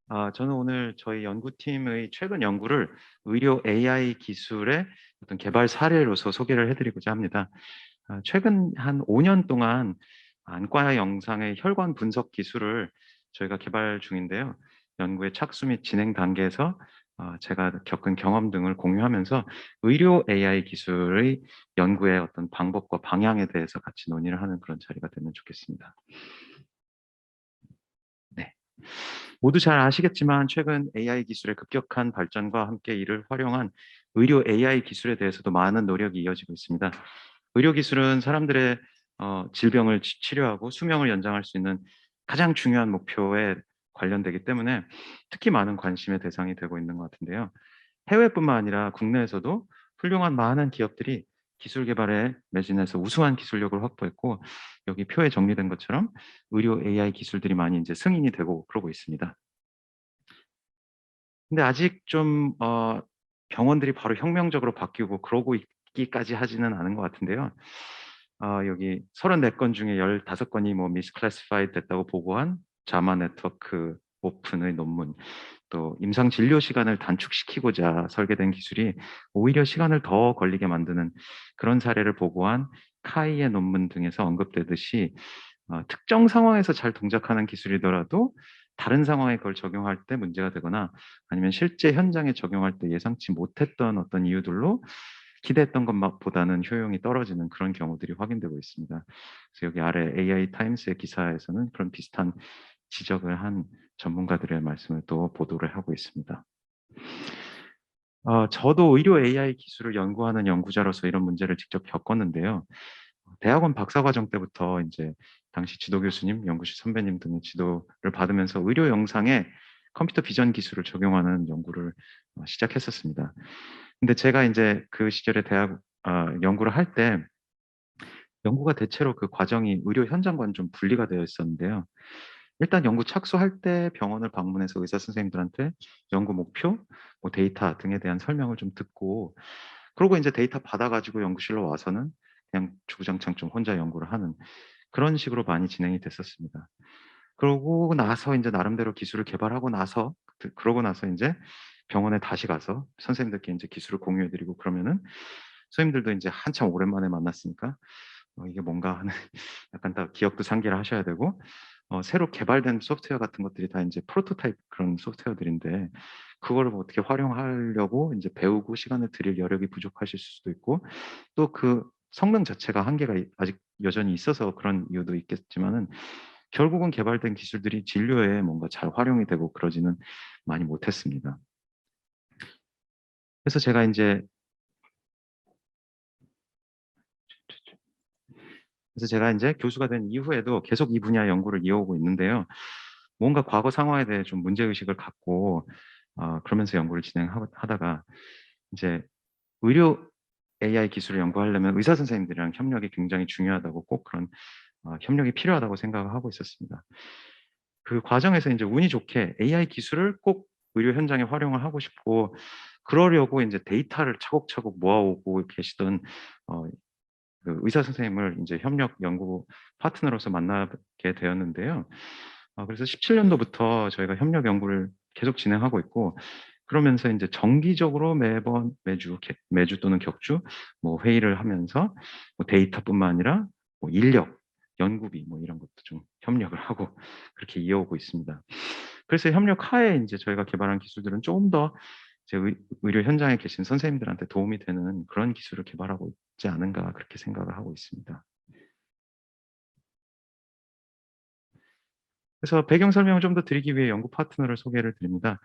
저는 오늘 저희 연구팀의 최근 연구를 의료 AI 기술의 어떤 개발 사례로서 소개를 해드리고자 합니다. 최근 한 5년 동안 안과 영상의 혈관 분석 기술을 저희가 개발 중인데요. 연구의 착수 및 진행 단계에서 제가 겪은 경험 등을 공유하면서 의료 AI 기술의 연구의 어떤 방법과 방향에 대해서 같이 논의를 하는 그런 자리가 되면 좋겠습니다. 네. 모두 잘 아시겠지만 최근 AI 기술의 급격한 발전과 함께 이를 활용한 의료 AI 기술에 대해서도 많은 노력이 이어지고 있습니다. 의료 기술은 사람들의 질병을 치료하고 수명을 연장할 수 있는 가장 중요한 목표에 관련되기 때문에 특히 많은 관심의 대상이 되고 있는 것 같은데요. 해외뿐만 아니라 국내에서도 훌륭한 많은 기업들이 기술 개발에 매진해서 우수한 기술력을 확보했고, 여기 표에 정리된 것처럼 의료 AI 기술들이 많이 이제 승인이 되고 그러고 있습니다. 근데 아직 좀 병원들이 바로 혁명적으로 바뀌고 그러고 있기까지 하지는 않은 것 같은데요. 여기 34건 중에 15 건이 뭐 misclassified 됐다고 보고한 자마 네트워크 오픈의 논문, 또 임상 진료 시간을 단축시키고자 설계된 기술이 오히려 시간을 더 걸리게 만드는 그런 사례를 보고한 카이의 논문 등에서 언급되듯이 특정 상황에서 잘 동작하는 기술이더라도 다른 상황에 그걸 적용할 때 문제가 되거나, 아니면 실제 현장에 적용할 때 예상치 못했던 어떤 이유들로 기대했던 것보다는 효용이 떨어지는 그런 경우들이 확인되고 있습니다. 그래서 여기 아래 AI 타임스의 기사에서는 그런 비슷한 지적을 한 전문가들의 말씀을 또 보도를 하고 있습니다. 저도 의료 AI 기술을 연구하는 연구자로서 이런 문제를 직접 겪었는데요. 대학원 박사과정 때부터 이제 당시 지도 교수님, 연구실 선배님 등의 지도를 받으면서 의료 영상에 컴퓨터 비전 기술을 적용하는 연구를 시작했었습니다. 근데 제가 이제 그 시절에 대학 연구를 할 때 연구가 대체로 그 과정이 의료 현장과는 좀 분리가 되어 있었는데요. 일단 연구 착수할 때 병원을 방문해서 의사 선생님들한테 연구 목표, 뭐 데이터 등에 대한 설명을 좀 듣고, 그러고 이제 데이터 받아 가지고 연구실로 와서는 그냥 주구장창 좀 혼자 연구를 하는 그런 식으로 많이 진행이 됐었습니다. 그러고 나서 인제 나름대로 기술을 개발하고 나서, 그러고 나서 인제 병원에 다시 가서 선생님들께 인제 기술을 공유해 드리고 그러면은 선생님들도 인제 한참 오랜만에 만났으니까 이게 뭔가 하는 약간 다 기억도 상기를 하셔야 되고, 새로 개발된 소프트웨어 같은 것들이 다 인제 프로토타입 그런 소프트웨어들인데 그거를 뭐 어떻게 활용하려고 인제 배우고 시간을 들일 여력이 부족하실 수도 있고, 또 그 성능 자체가 한계가 아직 여전히 있어서 그런 이유도 있겠지만은, 결국은 개발된 기술들이 진료에 뭔가 잘 활용이 되고 그러지는 많이 못했습니다. 그래서 제가 인제 교수가 된 이후에도 계속 이 분야 연구를 이어오고 있는데요. 뭔가 과거 상황에 대해 좀 문제 의식을 갖고 그러면서 연구를 하다가 이제 의료 AI 기술을 연구하려면 의사 선생님들이랑 협력이 굉장히 중요하다고, 꼭 그런 협력이 필요하다고 생각을 하고 있었습니다. 그 과정에서 인제 운이 좋게 AI 기술을 꼭 의료 현장에 활용을 하고 싶고, 그러려고 인제 데이터를 차곡차곡 모아오고 계시던 어 그 의사 선생님을 인제 협력 연구 파트너로서 만나게 되었는데요. 그래서 17 년도부터 저희가 협력 연구를 계속 진행하고 있고, 그러면서 인제 정기적으로 매번 매주 또는 격주 뭐 회의를 하면서 뭐 데이터뿐만 아니라 뭐 인력, 연구비 뭐 이런 것도 좀 협력을 하고 그렇게 이어오고 있습니다. 그래서 협력 하에 인제 저희가 개발한 기술들은 쪼금 더 이제 의료 현장에 계신 선생님들한테 도움이 되는 그런 기술을 개발하고 있지 않은가, 그렇게 생각을 하고 있습니다. 그래서 배경 설명을 좀 더 드리기 위해 연구 파트너를 소개를 드립니다.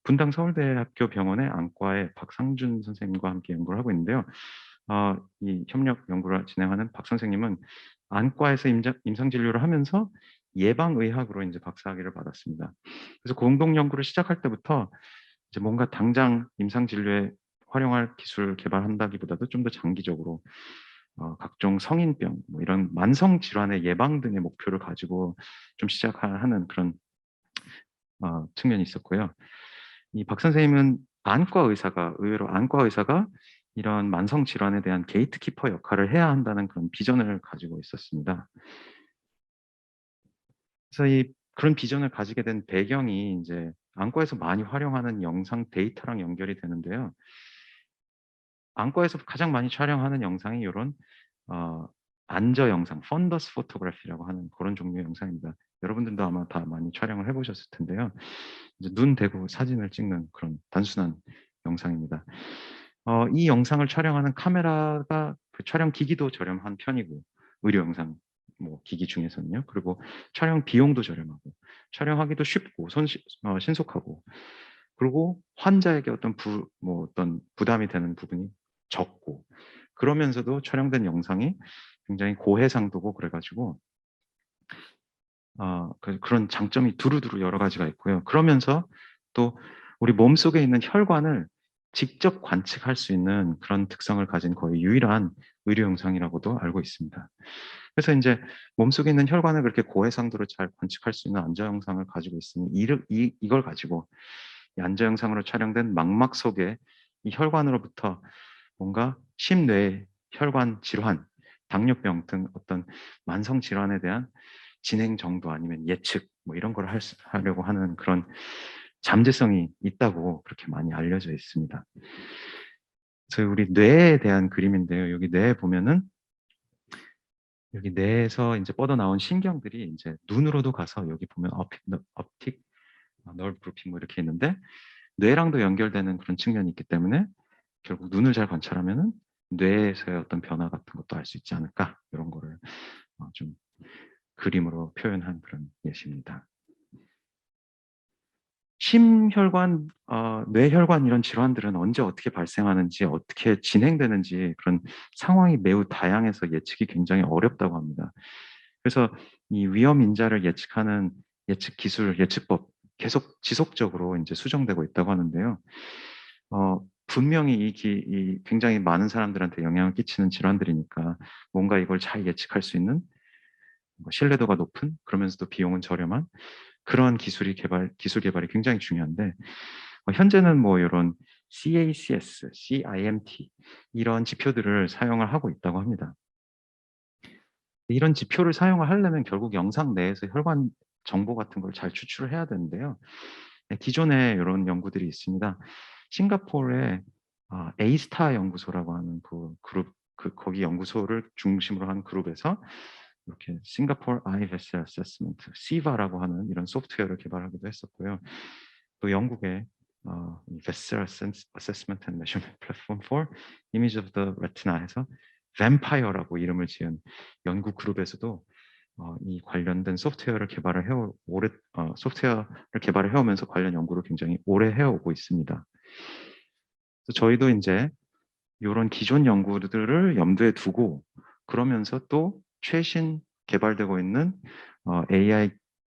분당 서울대학교 병원의 안과의 박상준 선생님과 함께 연구를 하고 있는데요. 이 협력 연구를 진행하는 박 선생님은 안과에서 임상 진료를 하면서 예방의학으로 인제 박사학위를 받았습니다. 그래서 공동 연구를 시작할 때부터 이제 뭔가 당장 임상 진료에 활용할 기술을 개발한다기보다도 좀 더 장기적으로 각종 성인병 뭐 이런 만성 질환의 예방 등의 목표를 가지고 좀 하는 그런 측면이 있었고요. 이 박 선생님은 안과 의사가, 의외로 안과 의사가 이런 만성 질환에 대한 게이트키퍼 역할을 해야 한다는 그런 비전을 가지고 있었습니다. 그래서 이 그런 비전을 가지게 된 배경이 인제 안과에서 많이 활용하는 영상 데이터랑 연결이 되는데요. 안과에서 가장 많이 촬영하는 영상이 요런 어 안저 영상, fundus photography라고 하는 그런 종류의 영상입니다. 여러분들도 아마 다 많이 촬영을 해 보셨을 텐데요. 이제 눈 대고 사진을 찍는 그런 단순한 영상입니다. 이 영상을 촬영하는 카메라가 그 촬영 기기도 저렴한 편이고, 의료 영상 뭐 기기 중에서는요. 그리고 촬영 비용도 저렴하고, 촬영하기도 쉽고 신속하고, 그리고 환자에게 어떤 부담이 되는 부분이 적고, 그러면서도 촬영된 영상이 굉장히 고해상도고 그래 가지고 그런 장점이 두루두루 여러 가지가 있고요. 그러면서 또 우리 몸속에 있는 혈관을 직접 관측할 수 있는 그런 특성을 가진 거의 유일한 의료 영상이라고도 알고 있습니다. 그래서 인제 몸속에 있는 혈관을 그렇게 고해상도로 잘 관측할 수 있는 안저 영상을 가지고 있으니 이걸 가지고 이 안저 영상으로 촬영된 망막 속에 이 혈관으로부터 뭔가 심뇌 혈관 질환, 당뇨병 등 어떤 만성 질환에 대한 진행 정도 아니면 예측 뭐 이런 걸 하려고 하는 그런 잠재성이 있다고 그렇게 많이 알려져 있습니다. 그래서 우리 뇌에 대한 그림인데요. 여기 뇌에 보면은 여기 뇌에서 인제 뻗어나온 신경들이 인제 눈으로도 가서 여기 보면 optic nerve grouping 뭐 이렇게 있는데, 뇌랑도 연결되는 그런 측면이 있기 때문에 결국 눈을 잘 관찰하면은 '뇌에서의 어떤 변화 같은 것도 알 수 있지 않을까.' 요런 거를 좀 그림으로 표현한 그런 예시입니다. 심혈관 뇌혈관 이런 질환들은 언제 어떻게 발생하는지, 어떻게 진행되는지 그런 상황이 매우 다양해서 예측이 굉장히 어렵다고 합니다. 그래서 이 위험 인자를 예측하는 예측 기술, 예측법 계속 지속적으로 인제 수정되고 있다고 하는데요. 분명히 이 굉장히 많은 사람들한테 영향을 끼치는 질환들이니까 뭔가 이걸 잘 예측할 수 있는 신뢰도가 높은, 그러면서도 비용은 저렴한 그런 기술 개발이 굉장히 중요한데, 현재는 뭐 요런 CACS, CIMT 이런 지표들을 사용을 하고 있다고 합니다. 이런 지표를 사용을 하려면 결국 영상 내에서 혈관 정보 같은 걸 잘 추출을 해야 되는데요. 네, 기존에 요런 연구들이 있습니다. 싱가포르의 A스타 연구소라고 하는 그 그룹, 거기 연구소를 중심으로 한 그룹에서 이렇게 싱가포르 Eye Vessel Assessment, 시바라고 하는 이런 소프트웨어를 개발하기도 했었고요. 또 영국의 이 Vessel Assessment and Measurement Platform for Image of the Retina 해서 뱀파이어라고 이름을 지은 연구 그룹에서도 이 관련된 소프트웨어를 개발을 해 오면서 관련 연구를 굉장히 오래 해 오고 있습니다. 그래서 저희도 인제 요런 기존 연구들을 염두에 두고, 그러면서 또 최신 개발되고 있는 AI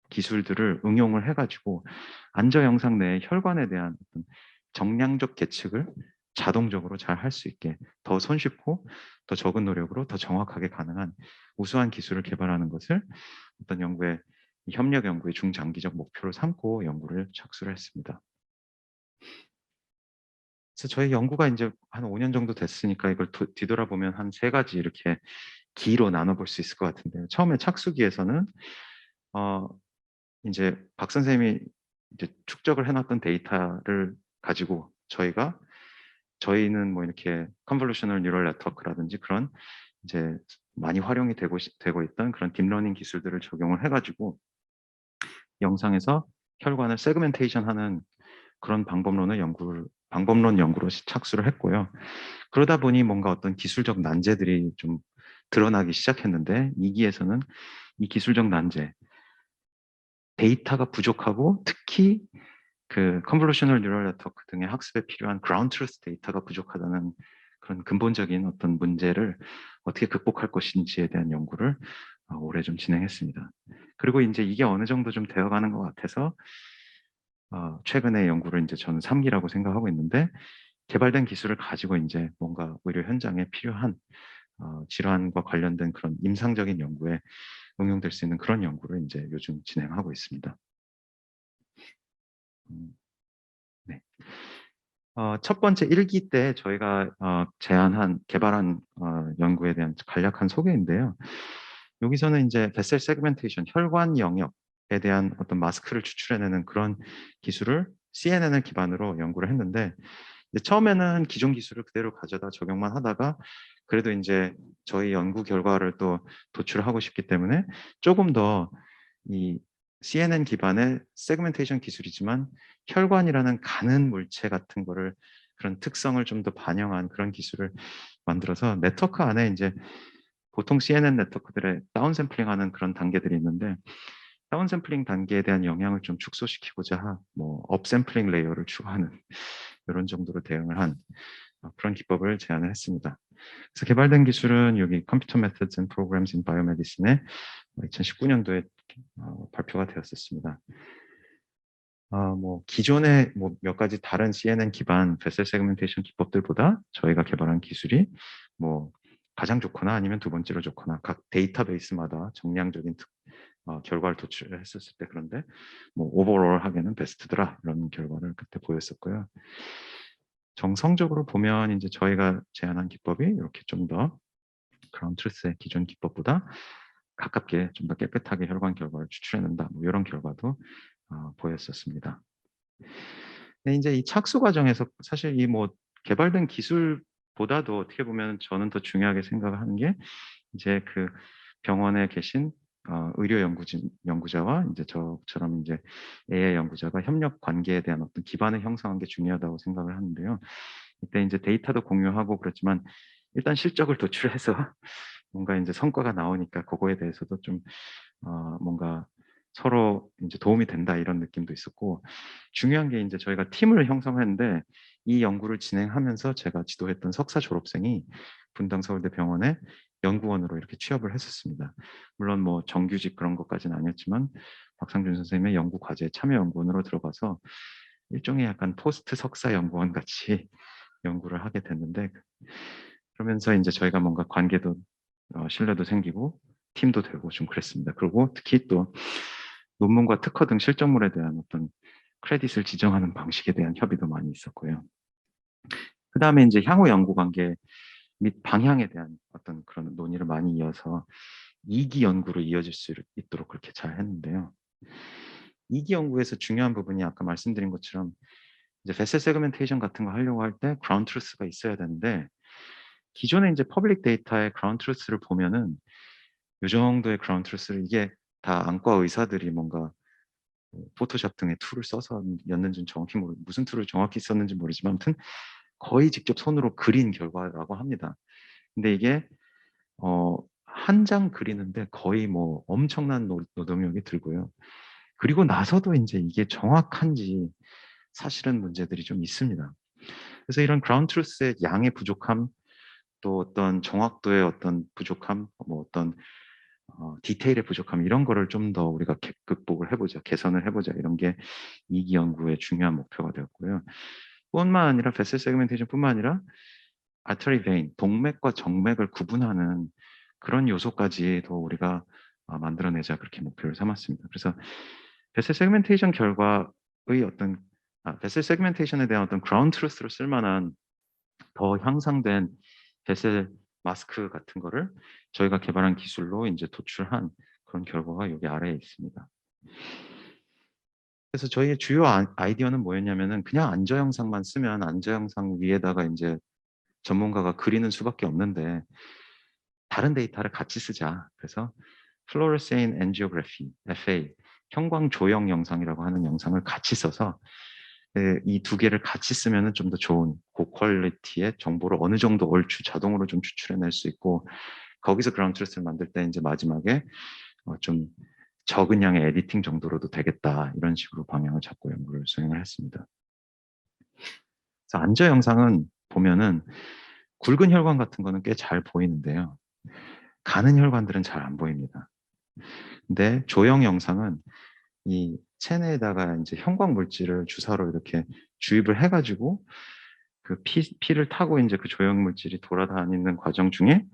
기술들을 응용을 해 가지고 안저 영상 내의 혈관에 대한 어떤 정량적 계측을 자동적으로 잘 할 수 있게, 더 손쉽고 더 적은 노력으로 더 정확하게 가능한 우수한 기술을 개발하는 것을 어떤 협력 연구의 중장기적 목표로 삼고 연구를 착수를 했습니다. 그래서 저희 연구가 인제 한 5년 정도 됐으니까 이걸 뒤돌아보면 한 3 가지 이렇게 기로 나눠 볼 수 있을 것 같은데요. 처음에 착수기에서는 어 인제 박 선생님이 이제 축적을 해 놨던 데이터를 가지고 저희는 뭐 이렇게 convolutional neural network라든지 그런 이제 많이 활용이 되고 있던 그런 딥러닝 기술들을 적용을 해 가지고 영상에서 혈관을 세그멘테이션 하는 그런 방법론 연구로 착수를 했고요. 그러다 보니 뭔가 어떤 기술적 난제들이 좀 드러나기 시작했는데, 2 기에서는 이 기술적 난제, 데이터가 부족하고 특히 그 convolutional neural network 등의 학습에 필요한 ground truth 데이터가 부족하다는 그런 근본적인 어떤 문제를 어떻게 극복할 것인지에 대한 연구를 올해 좀 진행했습니다. 그리고 인제 이게 어느 정도 좀 되어 가는 것 같아서 최근의 연구를 인제 저는 3 기라고 생각하고 있는데, 개발된 기술을 가지고 인제 뭔가 의료 현장에 필요한 질환과 관련된 그런 임상적인 연구에 응용될 수 있는 그런 연구를 인제 요즘 진행하고 있습니다. 음 네. 첫 번째 1기 때 저희가 개발한 연구에 대한 간략한 소개인데요. 여기서는 인제 뱃셀 세그멘테이션, 혈관 영역에 대한 어떤 마스크를 추출해내는 그런 기술을 CNN을 기반으로 연구를 했는데, 이제 처음에는 기존 기술을 그대로 가져다 적용만 하다가 그래도 인제 저희 연구 결과를 또 도출하고 싶기 때문에 조금 더 이 CNN 기반의 세그멘테이션 기술이지만 혈관이라는 가는 물체 같은 거를, 그런 특성을 좀 더 반영한 그런 기술을 만들어서 네트워크 안에 인제 보통 CNN 네트워크들의 다운 샘플링하는 그런 단계들이 있는데, 다운 샘플링 단계에 대한 영향을 좀 축소시키고자 뭐 업 샘플링 레이어를 추가하는 요런 정도로 대응을 한 그런 기법을 제안을 했습니다. 그래서 개발된 기술은 여기 Computer Methods and Programs in Biomedicine에 2019년도에 발표가 되었었습니다. 뭐 기존의 뭐 몇 가지 다른 CNN 기반 뱃셀 세그멘테이션 기법들보다 저희가 개발한 기술이 뭐 가장 좋거나 아니면 두 번째로 좋거나 각 데이터베이스마다 정량적인 결과를 도출했었을 때, 그런데 뭐 오버롤하게는 베스트더라, 이런 결과를 그때 보였었고요. 정성적으로 보면 이제 저희가 제안한 기법이 이렇게 좀 더 그라운드 트루스의 기존 기법보다 가깝게 좀 더 깨끗하게 혈관 결과를 추출해낸다, 뭐 이런 결과도 보였었습니다. 근데 인제 이 착수 과정에서 사실 이 뭐 개발된 기술보다도 어떻게 보면 저는 더 중요하게 생각을 하는 게, 이제 그 병원에 계신 의료 연구자와 인제 저처럼 인제 AI 연구자가 협력 관계에 대한 어떤 기반을 형성하는 게 중요하다고 생각을 하는데요. 이때 인제 데이터도 공유하고 그렇지만 일단 실적을 도출해서 뭔가 인제 성과가 나오니까 고거에 대해서도 좀 뭔가 서로 인제 도움이 된다, 이런 느낌도 있었고, 중요한 게 인제 저희가 팀을 형성했는데 이 연구를 진행하면서 제가 지도했던 석사 졸업생이 분당 서울대병원의 연구원으로 이렇게 취업을 했었습니다. 물론 뭐 정규직 그런 것까지는 아니었지만 박상준 선생님의 연구 과제에 참여 연구원으로 들어가서 일종의 약간 포스트 석사 연구원 같이 연구를 하게 됐는데, 그러면서 인제 저희가 뭔가 관계도 신뢰도 생기고 팀도 되고 좀 그랬습니다. 그리고 특히 또 논문과 특허 등 실적물에 대한 어떤 크레딧을 지정하는 방식에 대한 협의도 많이 있었고요. 그다음에 인제 향후 연구 관계 및 방향에 대한 어떤 그런 논의를 많이 이어서 2기 연구로 이어질 수 있도록 그렇게 잘 했는데요. 2기 연구에서 중요한 부분이 아까 말씀드린 것처럼 이제 베셀 세그멘테이션 같은 거 하려고 할 때 그라운드 트루스가 있어야 되는데, 기존에 인제 퍼블릭 데이터의 그라운드 트루스를 보면은 요 정도의 그라운드 트루스를 이게 다 안과 의사들이 뭔가 포토샵 등의 툴을 써서 였는지는 정확히 무슨 툴을 정확히 썼는지 모르지만 아무튼 거의 직접 손으로 그린 결과라고 합니다. 근데 이게 한 장 그리는데 거의 뭐 엄청난 노동력이 들고요. 그리고 나서도 인제 이게 정확한지 사실은 문제들이 좀 있습니다. 그래서 이런 그라운드 트루스의 양의 부족함, 또 어떤 정확도의 어떤 부족함, 뭐 어떤 디테일의 부족함, 이런 거를 좀 더 우리가 극복을 해 보자, 개선을 해 보자, 이런 게 2기 연구의 중요한 목표가 되었고요. 뿐만 아니라 베셀 세그멘테이션뿐만 아니라 아터리 베인, 동맥과 정맥을 구분하는 그런 요소까지도 우리가 만들어내자, 그렇게 목표를 삼았습니다. 그래서 베셀 세그멘테이션 결과의 어떤 베셀 세그멘테이션에 대한 어떤 그라운드 트루스로 쓸 만한 더 향상된 베셀 마스크 같은 거를 저희가 개발한 기술로 인제 도출한 그런 결과가 여기 아래에 있습니다. 그래서 저희의 주요 아이디어는 뭐였냐면은, 그냥 안저 영상만 쓰면 안저 영상 위에다가 인제 전문가가 그리는 수밖에 없는데 다른 데이터를 같이 쓰자. 그래서 Fluorescein Angiography FA, 형광 조형 영상이라고 하는 영상을 같이 써서 이 두 개를 같이 쓰면은 좀 더 좋은 고퀄리티의 정보를 어느 정도 얼추 자동으로 좀 추출해낼 수 있고, 거기서 그라운드 트루스를 만들 때 인제 마지막에 좀 적은 양의 에디팅 정도로도 되겠다, 이런 식으로 방향을 잡고 연구를 수행을 했습니다. 그래서 안저 영상은 보면은 굵은 혈관 같은 거는 꽤 잘 보이는데요. 가는 혈관들은 잘 안 보입니다. 근데 조형 영상은 이 체내에다가 인제 형광 물질을 주사로 이렇게 주입을 해 가지고 그 피를 타고 인제 그 조형 물질이 돌아다니는 과정 중에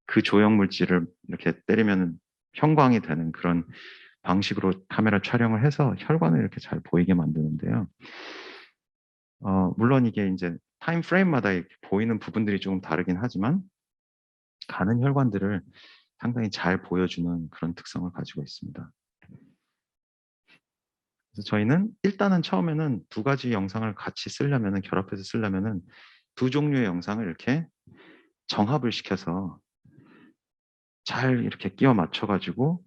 그 조형 물질을 이렇게 때리면은 형광이 되는 그런 방식으로 카메라 촬영을 해서 혈관을 이렇게 잘 보이게 만드는데요. 물론 이게 인제 타임 프레임마다 이렇게 보이는 부분들이 조금 다르긴 하지만 가는 혈관들을 상당히 잘 보여주는 그런 특성을 가지고 있습니다. 그래서 저희는 일단은 처음에는 두 가지 영상을 같이 쓰려면은 결합해서 쓰려면은 두 종류의 영상을 이렇게 정합을 시켜서 잘 이렇게 끼워 맞춰 가지고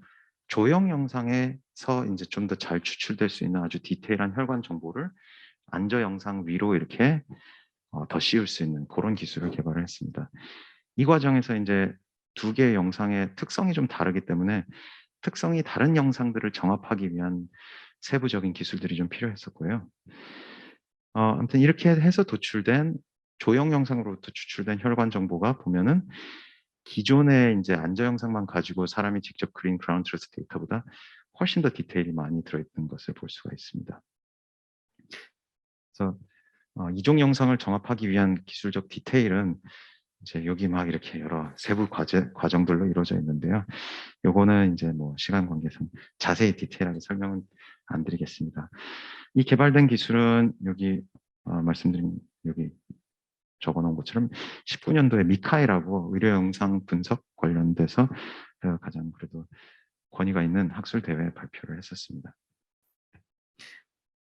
조형 영상에서 인제 좀 더 잘 추출될 수 있는 아주 디테일한 혈관 정보를 안저 영상 위로 이렇게 더 씌울 수 있는 고런 기술을 개발을 했습니다. 이 과정에서 인제 두 개의 영상의 특성이 좀 다르기 때문에 특성이 다른 영상들을 정합하기 위한 세부적인 기술들이 좀 필요했었고요. 아무튼 이렇게 해서 도출된 조형 영상으로부터 추출된 혈관 정보가 보면은 기존의 인제 안저 영상만 가지고 사람이 직접 그린 그라운드 트루스 데이터보다 훨씬 더 디테일이 많이 들어있는 것을 볼 수가 있습니다. 그래서 이종 영상을 정합하기 위한 기술적 디테일은 이제 여기 막 이렇게 여러 세부 과정들로 이루어져 있는데요. 요거는 인제 뭐 시간 관계상 자세히 디테일하게 설명은 안 드리겠습니다. 이 개발된 기술은 여기 말씀드린 여기 적어 놓은 것처럼 19 년도에 미카이라고 의료 영상 분석 관련돼서 가장 그래도 권위가 있는 학술 대회에 발표를 했었습니다.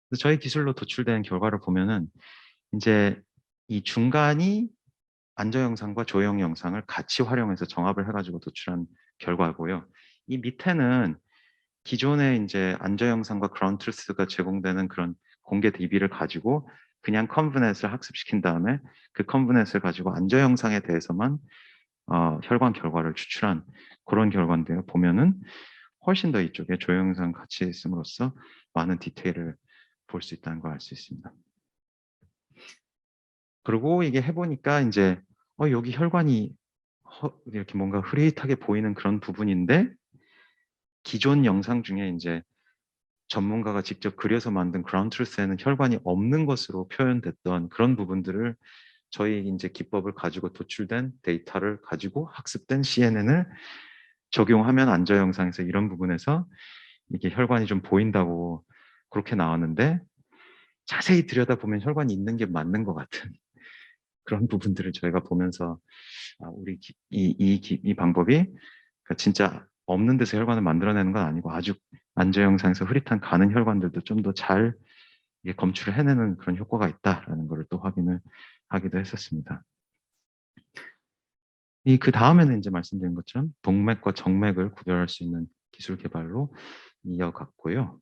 그래서 저희 기술로 도출된 결과를 보면은 인제 이 중간이 안저 영상과 조형 영상을 같이 활용해서 정합을 해 가지고 도출한 결과고요. 이 밑에는 기존의 인제 안저 영상과 그라운드 트루스가 제공되는 그런 공개 DB를 가지고 그냥 컨브넷을 학습시킨 다음에 그 컨브넷을 가지고 안저 영상에 대해서만 혈관 결과를 추출한 고런 결과인데요. 보면은 훨씬 더 이쪽에 조형 영상 같이 있음으로써 많은 디테일을 볼 수 있다는 걸 알 수 있습니다. 그리고 이게 해 보니까 인제 여기 혈관이 이렇게 뭔가 흐릿하게 보이는 그런 부분인데 기존 영상 중에 인제 전문가가 직접 그려서 만든 그라운드 트루스에는 혈관이 없는 것으로 표현됐던 그런 부분들을 저희 인제 기법을 가지고 도출된 데이터를 가지고 학습된 CNN을 적용하면 안저 영상에서 이런 부분에서 이게 혈관이 좀 보인다고 그렇게 나왔는데 자세히 들여다보면 혈관이 있는 게 맞는 것 같은 그런 부분들을 저희가 보면서 우리 이 방법이 진짜 없는 데서 혈관을 만들어내는 건 아니고 아주 안저 영상에서 흐릿한 가는 혈관들도 좀 더 잘 검출을 해내는 그런 효과가 있다라는 거를 또 확인을 하기도 했었습니다. 그다음에는 인제 말씀드린 것처럼 동맥과 정맥을 구별할 수 있는 기술 개발로 이어갔고요.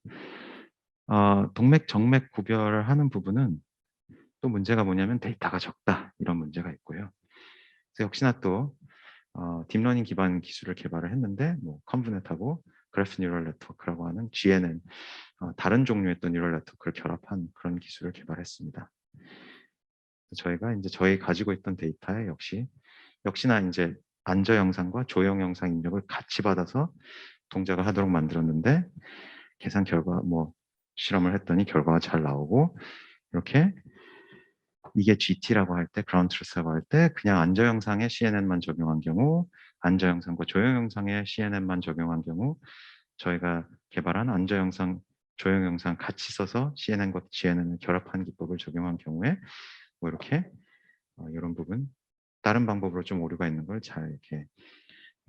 동맥, 정맥 구별을 하는 부분은 또 문제가 뭐냐면 데이터가 적다 이런 문제가 있고요. 그래서 역시나 또 딥러닝 기반 기술을 개발을 했는데 뭐 컨브넷하고 그래프 뉴럴 네트워크라고 하는 GNN 다른 종류의 또 뉴럴 네트워크를 결합한 그런 기술을 개발했습니다. 저희가 인제 저희 가지고 있던 데이터에 역시나 인제 안저 영상과 조형 영상 입력을 같이 받아서 동작을 하도록 만들었는데 계산 결과 뭐 실험을 했더니 결과가 잘 나오고 이렇게 이게 GT라고 할 때 그라운드 트루스라고 할 때 그냥 안저 영상에 CNN만 적용한 경우, 안저 영상과 조형 영상에 CNN만 적용한 경우 저희가 개발한 안저 영상, 조형 영상 같이 써서 CNN과 GNN을 결합한 기법을 적용한 경우에 뭐 이렇게 요런 부분 다른 방법으로 좀 오류가 있는 걸 잘 이렇게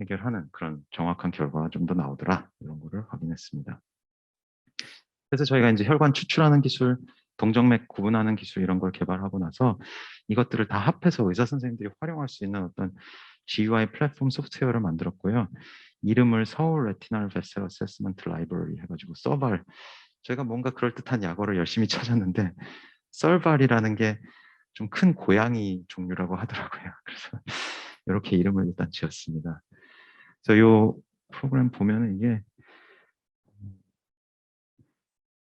해결하는 그런 정확한 결과가 좀 더 나오더라. 이런 거를 확인했습니다. 그래서 저희가 인제 혈관 추출하는 기술, 동정맥 구분하는 기술 이런 걸 개발하고 나서 이것들을 다 합해서 의사 선생님들이 활용할 수 있는 어떤 GUI 플랫폼 소프트웨어를 만들었고요. 이름을 서울 레티널 베셀 어세스먼트 라이브러리 해 가지고 서발 저희가 뭔가 그럴듯한 약어를 열심히 찾았는데 썰발이라는 게 좀 큰 고양이 종류라고 하더라고요. 그래서 요렇게 이름을 일단 지었습니다. 그래서 요 프로그램 보면은 이게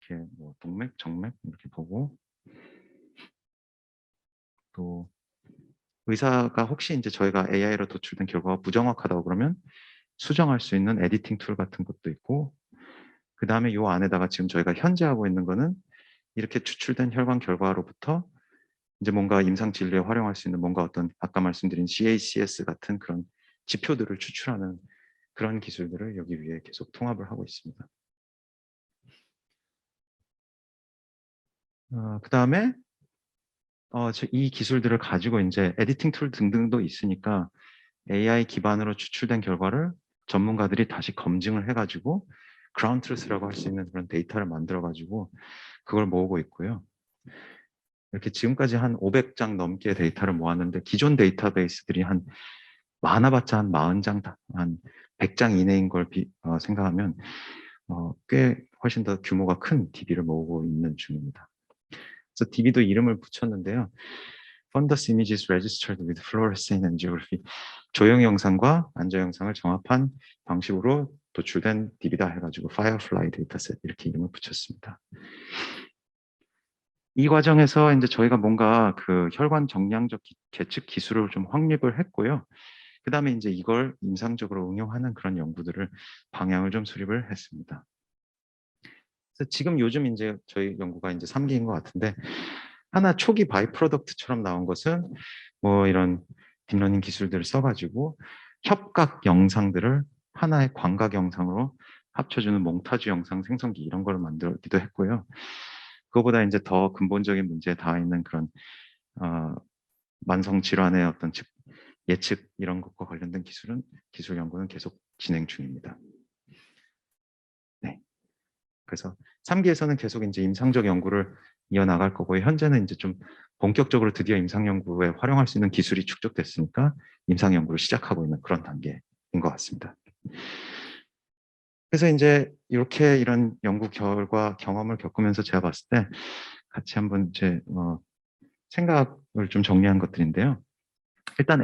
이렇게 뭐 동맥, 정맥 이렇게 보고 또 의사가 혹시 인제 저희가 AI로 도출된 결과가 부정확하다고 그러면 수정할 수 있는 에디팅 툴 같은 것도 있고 그다음에 요 안에다가 지금 저희가 현재 하고 있는 거는 이렇게 추출된 혈관 결과로부터 인제 뭔가 임상 진료에 활용할 수 있는 뭔가 어떤 아까 말씀드린 GACS 같은 그런 지표들을 추출하는 그런 기술들을 여기 위에 계속 통합을 하고 있습니다. 그다음에 이 기술들을 가지고 인제 에디팅 툴 등등도 있으니까 AI 기반으로 추출된 결과를 전문가들이 다시 검증을 해 가지고 그라운드 트루스라고 할 수 있는 그런 데이터를 만들어 가지고 그걸 모으고 있고요. 이렇게 지금까지 한 500장 넘게 데이터를 모았는데 기존 데이터베이스들이 한 많아봤자 한 40장, 한 100장 이내인 걸 생각하면 꽤 훨씬 더 규모가 큰 DB를 모으고 있는 중입니다. 그래서 DB도 이름을 붙였는데요. Fundus Images Registered with Fluorescence and Geography. 조형 영상과 안저 영상을 정합한 방식으로 도출된 DB다 해가지고 Firefly 데이터셋 이렇게 이름을 붙였습니다. 이 과정에서 이제 저희가 뭔가 그 혈관 정량적 계측 기술을 좀 확립을 했고요. 그 다음에 이제 이걸 임상적으로 응용하는 그런 연구들을 방향을 좀 수립을 했습니다. 그래서 지금 요즘 이제 저희 연구가 이제 3기인 것 같은데 하나 초기 바이 프로덕트처럼 나온 것은 뭐 이런 딥러닝 기술들을 써가지고 협각 영상들을 하나의 광각 영상으로 합쳐주는 몽타주 영상 생성기 이런 걸 만들기도 했고요. 그거보다 이제 더 근본적인 문제에 닿아 있는 그런 만성 질환의 어떤 예측 이런 것과 관련된 기술 연구는 계속 진행 중입니다. 네. 그래서 3기에서는 계속 이제 임상적 연구를 이어나갈 거고요. 현재는 이제 좀 본격적으로 드디어 임상 연구에 활용할 수 있는 기술이 축적됐으니까 임상 연구를 시작하고 있는 그런 단계인 것 같습니다. 그래서 이제 이렇게 이런 연구 결과 경험을 겪으면서 제가 봤을 때 같이 한번 이제 생각을 좀 정리한 것들인데요. 일단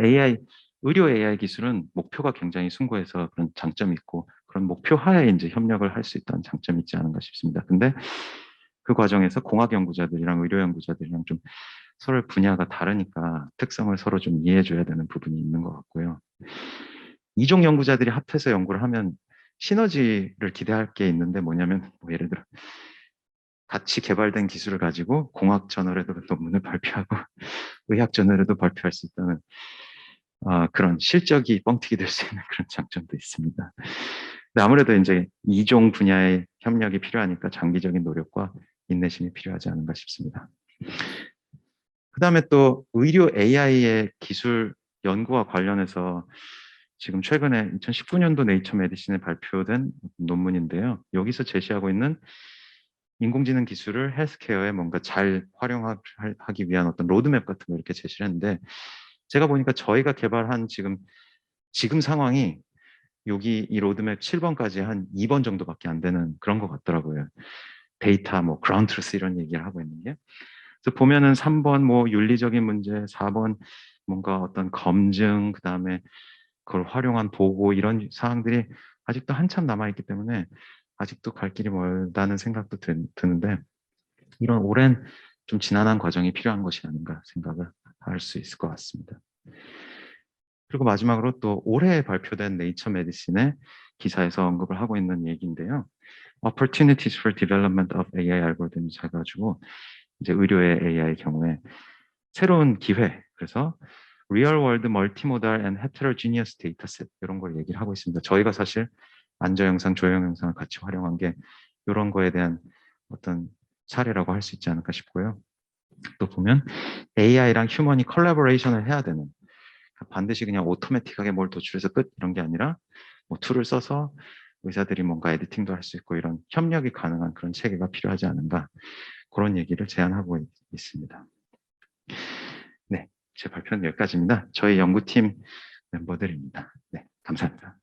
의료 AI 기술은 목표가 굉장히 숭고해서 그런 장점이 있고 그런 목표 하에 이제 협력을 할 수 있다는 장점이 있지 않은가 싶습니다. 근데 그 과정에서 공학 연구자들이랑 의료 연구자들이랑 좀 서로 분야가 다르니까 특성을 서로 좀 이해해 줘야 되는 부분이 있는 것 같고요. 이종 연구자들이 합해서 연구를 하면 시너지를 기대할 게 있는데 뭐냐면 뭐 예를 들어 같이 개발된 기술을 가지고 공학 저널에도 논문을 발표하고 의학 저널에도 발표할 수 있다는 그런 실적이 뻥튀기 될 수 있는 그런 장점도 있습니다. 근데 아무래도 이제 이종 분야의 협력이 필요하니까 장기적인 노력과 인내심이 필요하지 않은가 싶습니다. 그 다음에 또 의료 AI의 기술 연구와 관련해서 지금 최근에 2019년도 네이처 메디신에 발표된 논문인데요. 여기서 제시하고 있는 인공지능 기술을 헬스케어에 뭔가 잘 활용하기 위한 어떤 로드맵 같은 거 이렇게 제시를 했는데 제가 보니까 저희가 개발한 지금 상황이 여기 이 로드맵 7번까지 한 2번 정도밖에 안 되는 그런 것 같더라고요. 데이터, 뭐 그라운드 트루스 이런 얘기를 하고 있는 게. 그래서 보면은 3번 뭐 윤리적인 문제, 4번 뭔가 어떤 검증, 그 다음에 그걸 활용한 보고 이런 사항들이 아직도 한참 남아있기 때문에 아직도 갈 길이 멀다는 생각도 드는데 이런 오랜 좀 지난한 과정이 필요한 것이 아닌가 생각을 할 수 있을 것 같습니다. 그리고 마지막으로 또 올해 발표된 네이처 메디신의 기사에서 언급을 하고 있는 얘기인데요. Opportunities for Development of AI Algorithms 해가지고 이제 의료의 AI 경우에 새로운 기회, 그래서 Real World Multimodal and Heterogeneous Dataset 이런 걸 얘기를 하고 있습니다. 저희가 사실 안저 영상, 조형 영상을 같이 활용한 게 이런 거에 대한 어떤 사례라고 할 수 있지 않을까 싶고요. 또 보면 AI랑 휴먼이 컬래버레이션을 해야 되는 반드시 그냥 오토매틱하게 뭘 도출해서 끝 이런 게 아니라 뭐 툴을 써서 의사들이 뭔가 에디팅도 할 수 있고 이런 협력이 가능한 그런 체계가 필요하지 않은가 그런 얘기를 제안하고 있습니다. 네, 제 발표는 여기까지입니다. 저희 연구팀 멤버들입니다. 네, 감사합니다.